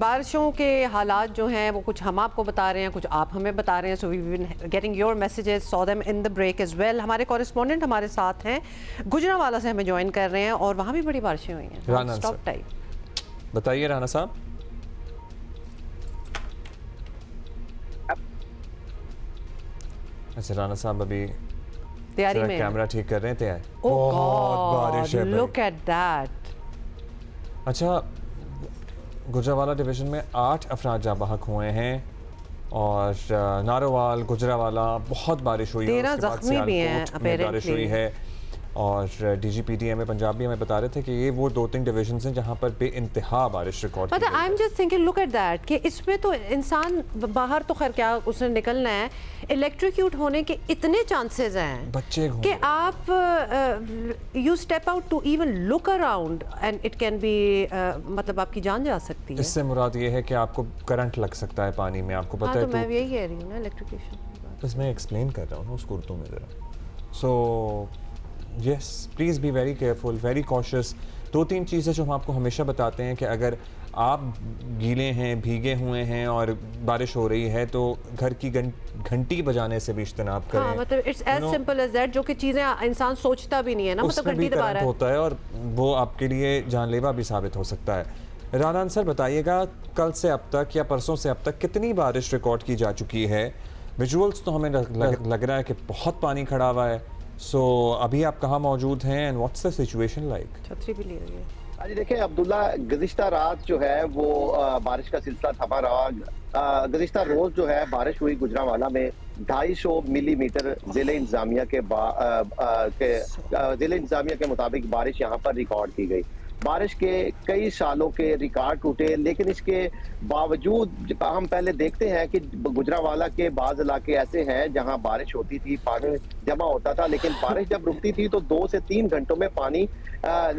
बारिशों के हालात जो हैं वो कुछ हम आपको बता रहे हैं, कुछ आप हमें बता रहे हैं। So we been getting your messages, saw them in the break as well. हमारे कॉरेस्पॉन्डेंट हमारे साथ हैं, गुजरांवाला से हमें ज्वाइन कर रहे हैं और वहाँ भी बड़ी बारिशें हुई हैं। राना स्टॉप टाइम बताइए राना साहब। अच्छा राना साहब अभी तैयारी में कैमरा ठीक कर रहे थे। ओह बहुत बारिश है, लुक एट दैट। अच्छा गुजरांवाला डिवीज़न में 8 अफराद जाँ बहक हुए हैं और नारोवाल गुजरांवाला बहुत बारिश हुई है। 13 जख्मी भी हैं बारिश हुई है और DGPDMA पंजाब भी हमें बता रहे थे कि ये वो 2-3 डिवीजन्स हैं जहाँ पर बेइंतहा बारिश रिकॉर्ड की गई है। I am just thinking look at that कि इसमें तो इंसान बाहर तो खैर क्या उसने निकलना है, इलेक्ट्रिक्यूट होने के इतने चांसेस हैं बच्चे कि आप you step out to even look around and it can be मतलब आपकी जान जा सकती है। इससे मुराद ये है कि आपको करंट लग सकता है पानी में, आपको पता है। तो मैं यही कह रही हूँ ना, इलेक्ट्रिकेशन बस मैं एक्सप्लेन कर रहा हूँ ना उसको उर्दू में ज़रा। So yes please be very careful, very cautious. 2-3 चीज़ें जो हम आपको हमेशा बताते हैं कि अगर आप गीले हैं, भीगे हुए हैं और बारिश हो रही है तो घर की घंटी बजाने से भी इज्तनाब करें। हाँ, मतलब it's as simple as that, जो कि चीज़ें इंसान सोचता भी नहीं है ना, मतलब घंटी दबा रहा है होता है और वो आपके लिए जानलेवा भी साबित हो सकता है। राना आंसर बताइएगा, कल से अब तक या परसों से अब तक कितनी बारिश रिकॉर्ड की जा चुकी है? विजुअल्स तो हमें लग रहा है कि बहुत पानी खड़ा हुआ है। सो अभी आप कहाँ मौजूद हैं and what's the situation like? छतरी भी ली हुई है। जी देखिए अब्दुल्ला, गुज़िश्ता रात जो है वो बारिश का सिलसिला थमा रहा। गुज़िश्ता रोज जो है बारिश हुई गुजरांवाला में 250 मिलीमीटर जिले इंतजामिया के मुताबिक बारिश यहाँ पर रिकॉर्ड की गई। बारिश के कई सालों के रिकॉर्ड टूटे, लेकिन इसके बावजूद हम पहले देखते हैं कि गुजरांवाला के बाज़ इलाके ऐसे हैं जहां बारिश होती थी, पानी जमा होता था, लेकिन बारिश जब रुकती थी तो 2 से 3 घंटों में पानी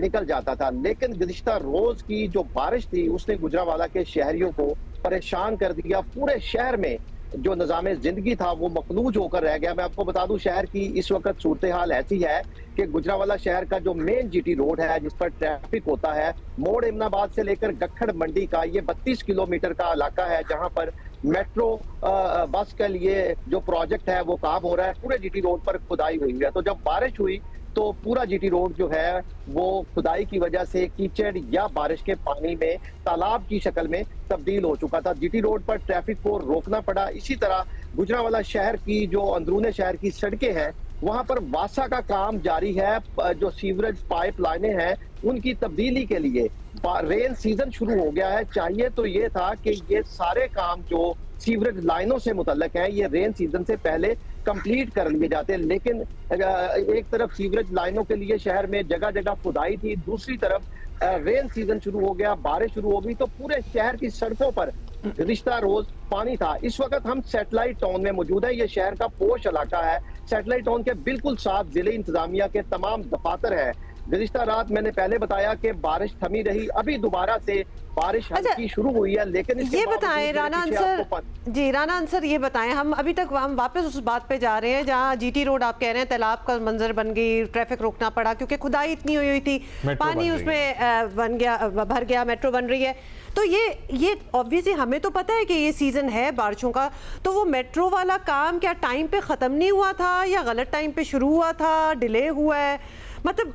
निकल जाता था। लेकिन गुज़िश्ता रोज की जो बारिश थी उसने गुजरांवाला के शहरियों को परेशान कर दिया। पूरे शहर में जो निज़ाम जिंदगी था वो मफलूज होकर रह गया। मैं आपको बता दूं, शहर की इस वक्त सूरत हाल ऐसी है कि गुजरांवाला शहर का जो मेन GT रोड है जिस पर ट्रैफिक होता है, मोड़ इमनाबाद से लेकर गखड़ मंडी का ये 32 किलोमीटर का इलाका है जहां पर मेट्रो बस के लिए जो प्रोजेक्ट है वो काम हो रहा है। पूरे GT रोड पर खुदाई हुई है। तो जब बारिश हुई तो पूरा GT रोड जो है वो खुदाई की वजह से कीचड़ या बारिश के पानी में तालाब की शक्ल में तब्दील हो चुका था। GT रोड पर ट्रैफिक को रोकना पड़ा। इसी तरह गुजरांवाला शहर की जो अंदरूने शहर की सड़कें हैं वहां पर वासा का काम जारी है। जो सीवरेज पाइप लाइनें हैं उनकी तब्दीली के लिए रेन सीजन शुरू हो गया है। चाहिए तो ये था कि ये सारे काम जो सीवरेज लाइनों से मुतल्लक है ये रेन सीजन से पहले कंप्लीट कर लिए जाते, लेकिन एक तरफ सीवरेज लाइनों के लिए शहर में जगह जगह खुदाई थी, दूसरी तरफ रेन सीजन शुरू हो गया, बारिश शुरू हो गई तो पूरे शहर की सड़कों पर गुज़िश्ता रोज पानी था। इस वक्त हम सैटेलाइट टाउन में मौजूद है। ये शहर का पोश इलाका है। सैटेलाइट टाउन के बिल्कुल साथ जिले इंतजामिया के तमाम दफातर है। गुज़िश्ता रात मैंने पहले बताया कि बारिश थमी रही, अभी दोबारा से बारिश हल्की शुरू हुई है, लेकिन ये बताएं राना आंसर जी, राना आंसर ये बताएं, हम अभी तक हम वापस उस बात पे जा रहे हैं जहाँ GT रोड आप कह रहे हैं तालाब का मंजर बन गई, ट्रैफिक रोकना पड़ा क्योंकि खुदाई इतनी हुई थी, पानी उसमें बन गया, भर गया, मेट्रो बन रही है। तो ये ऑब्वियसली हमें तो पता है कि ये सीजन है बारिशों का, तो वो मेट्रो वाला काम क्या टाइम पे खत्म नहीं हुआ था या गलत टाइम पे शुरू हुआ था, डिले हुआ है? मतलब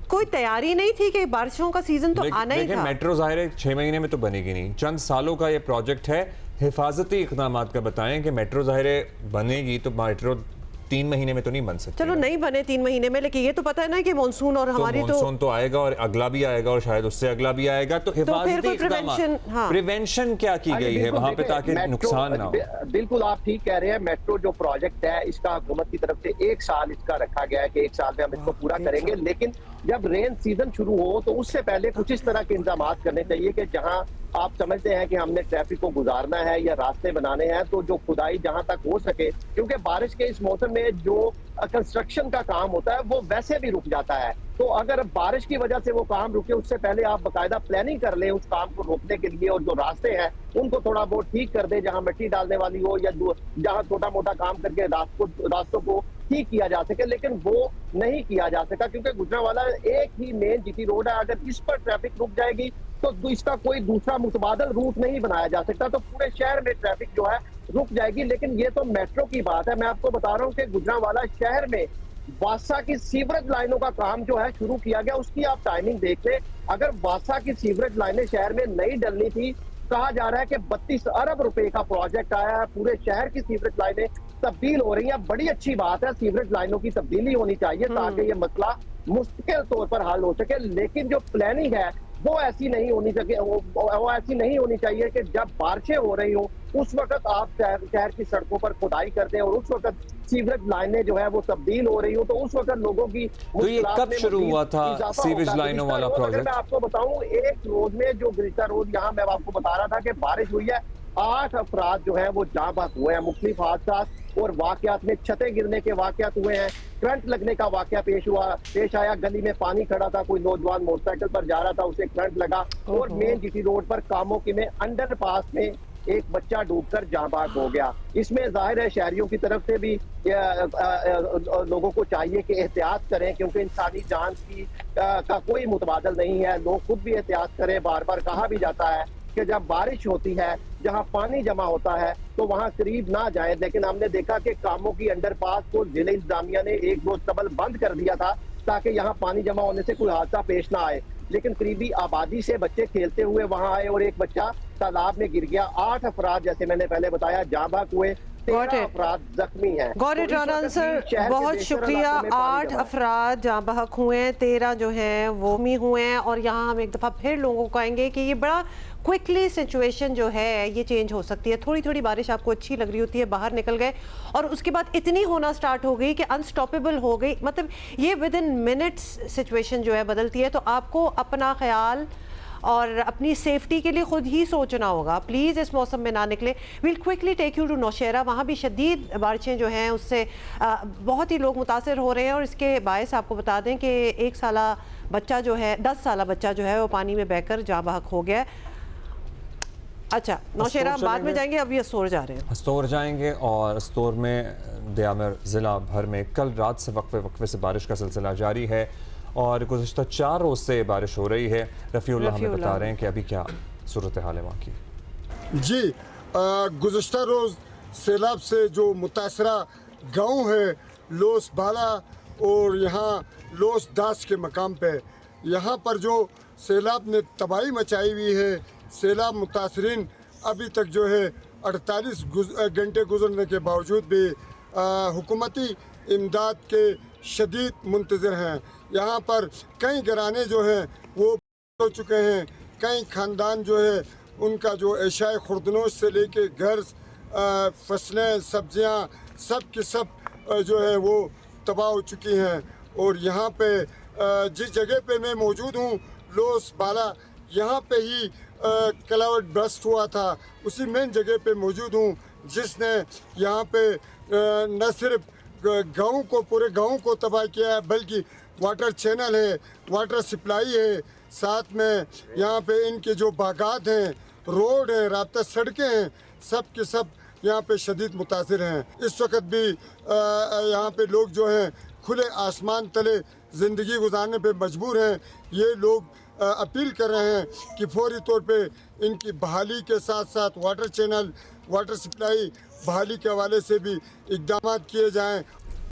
कोई तैयारी नहीं थी कि बारिशों का सीजन तो आना ही था। मेट्रो जाहिर है 6 महीने में तो बनेगी नहीं, चंद सालों का ये प्रोजेक्ट है। हिफाजती इक़दाम का बताएं कि मेट्रो जाहिर है बनेगी तो मेट्रो 3 महीने में तो नहीं बन सकती। चलो नहीं बने 3 महीने में, लेकिन ये तो पता है ना कि मानसून और हमारी मानसून तो आएगा और अगला भी आएगा और शायद उससे अगला भी आएगा। तो हिफाजती प्रिवेंशन क्या की गई है वहां पे ताकि नुकसान ना हो? बिल्कुल आप ठीक कह रहे हैं। मेट्रो जो प्रोजेक्ट है इसका हुकूमत की तरफ से 1 साल इसका रखा गया है कि 1 साल में हम इसको पूरा करेंगे, लेकिन जब रेन सीजन शुरू हो तो उससे पहले कुछ इस तरह के इंतजाम करने चाहिए कि जहां आप समझते हैं कि हमने ट्रैफिक को गुजारना है या रास्ते बनाने हैं तो जो खुदाई जहां तक हो सके, क्योंकि बारिश के इस मौसम में जो कंस्ट्रक्शन का काम होता है वो वैसे भी रुक जाता है। तो अगर बारिश की वजह से वो काम रुके उससे पहले आप बाकायदा प्लानिंग कर लें उस काम को रोकने के लिए, और जो रास्ते हैं उनको थोड़ा बहुत ठीक कर दें जहां मिट्टी डालने वाली हो या जहां छोटा मोटा काम करके रास्तों को ठीक किया जा सके, लेकिन वो नहीं किया जा सका क्योंकि गुजरांवाला एक ही मेन GT रोड है। अगर इस पर ट्रैफिक रुक जाएगी तो इसका कोई दूसरा मुतबादल रूट नहीं बनाया जा सकता, तो पूरे शहर में ट्रैफिक जो है रुक जाएगी। लेकिन ये तो मेट्रो की बात है, मैं आपको बता रहा हूँ कि गुजरांवाला शहर में वासा की सीवरेज लाइनों का काम जो है शुरू किया गया, उसकी आप टाइमिंग देख ले। अगर वासा की सीवरेज लाइनें शहर में नहीं डलनी थी, कहा जा रहा है कि 32 अरब रुपए का प्रोजेक्ट आया है, पूरे शहर की सीवरेज लाइनें तब्दील हो रही हैं। बड़ी अच्छी बात है, सीवरेज लाइनों की तब्दीली होनी चाहिए ताकि ये मसला मुस्तकिल तौर पर हल हो सके। लेकिन जो प्लानिंग है वो ऐसी नहीं होनी चाहिए, वो ऐसी नहीं होनी चाहिए कि जब बारिशें हो रही हो उस वक्त आप शहर की सड़कों पर खुदाई कर दें और उस वक्त सीवरेज लाइनें जो है वो तब्दील हो रही हो, तो उस वक्त लोगों की तो ये कब शुरू हुआ था सीवरेज लाइनों वाला प्रोजेक्ट? मैं आपको बताऊं, एक रोज में जो गुज़िश्ता रोज यहाँ मैं आपको बता रहा था कि बारिश हुई है, 8 अफराद जो है वो जाँ बहक हुए हैं। मुख्तलिफ हादसात और वाकयात में छतें गिरने के वाकयात हुए हैं, करंट लगने का वाकया पेश आया। गली में पानी खड़ा था, कोई नौजवान मोटरसाइकिल पर जा रहा था, उसे करंट लगा और मेन जीटी रोड पर कामों में अंडरपास में एक बच्चा डूबकर जाँ बहक हो गया। इसमें जाहिर है शहरियों की तरफ से भी लोगों को चाहिए कि एहतियात करें, क्योंकि इंसानी जान का कोई मुतबादल नहीं है। लोग खुद भी एहतियात करें। बार बार कहा भी जाता है कि जब बारिश होती है, जहां पानी जमा होता है, तो वहां करीब ना जाए। लेकिन हमने देखा कि कामों की अंडरपास को जिले इंतजामिया ने एक रोज कबल बंद कर दिया था ताकि यहाँ पानी जमा होने से कोई हादसा पेश ना आए। लेकिन करीबी आबादी से बच्चे खेलते हुए वहां आए और एक बच्चा तालाब में गिर गया। 8 अफराद, जैसे मैंने पहले बताया, जाँ बहक हुए, 13 अफराद जख्मी हैं। गॉट इट राना सर, बहुत शुक्रिया। 8 अफराद जाँ बहक हुए हैं, 13 जो हैं वो मी हुए हैं। और यहाँ हम एक दफ़ा फिर लोगों को कहेंगे कि ये बड़ा क्विकली सिचुएशन जो है ये चेंज हो सकती है। थोड़ी थोड़ी बारिश आपको अच्छी लग रही होती है, बाहर निकल गए और उसके बाद इतनी होना स्टार्ट हो गई कि अनस्टॉपेबल हो गई। मतलब ये विद इन मिनट्स सिचुएशन जो है बदलती है। तो आपको अपना ख्याल और अपनी सेफ्टी के लिए खुद ही सोचना होगा। प्लीज़ इस मौसम में ना निकले। Will quickly take you to Naushera. वहाँ भी शदीद बारिशें जो हैं उससे बहुत ही लोग मुतासर हो रहे हैं। और इसके बायस आपको बता दें कि 1 साला बच्चा जो है, 10 साला बच्चा जो है वो पानी में बहकर जाँ बहक हो गया। अच्छा नौशेरा बाद में जाएंगे, अभी अस्तोर जा रहे हैं। अस्तोर जाएंगे और अस्तोर में दयामिर ज़िला भर में कल रात से वक्फे से बारिश का सिलसिला जारी है और गुज़िश्ता 4 रोज़ से बारिश हो रही है। रफ़ीउल्लाह हमें बता रहे हैं कि अभी क्या सूरत हाल है वहाँ की। जी, गुज़िश्ता रोज़ सैलाब से जो मुतासरा गाँव है लोस बाला और यहाँ लोस दास के मकाम पे, यहाँ पर जो सैलाब ने तबाही मचाई हुई है, सैलाब मुतासरीन अभी तक जो है 48 घंटे गुजरने के बावजूद भी हुकूमती इमदाद के शदीद मुंतज़िर हैं। यहाँ पर कई घराने जो हैं वो हो चुके हैं, कई ख़ानदान जो है उनका जो एशाए खुर्दनोश से लेके घर, फसलें, सब्जियाँ सब के सब जो है वो तबाह हो चुकी हैं। और यहाँ पे जिस जगह पे मैं मौजूद हूँ लोस बाला, यहाँ पे ही क्लाउड बस्ट हुआ था, उसी मेन जगह पे मौजूद हूँ जिसने यहाँ पे न सिर्फ गाँव को, पूरे गाँव को तबाह किया है, बल्कि वाटर चैनल है, वाटर सप्लाई है, साथ में यहाँ पे इनके जो बागात हैं, रोड हैं, रास्ता सड़कें हैं, सब के सब यहाँ पे शदीद मुतासिर हैं। इस वक्त भी यहाँ पे लोग जो हैं खुले आसमान तले ज़िंदगी गुजारने पे मजबूर हैं। ये लोग अपील कर रहे हैं कि फौरी तौर पे इनकी बहाली के साथ साथ वाटर चैनल, वाटर सप्लाई बहाली के हवाले से भी इक़दाम किए जाएं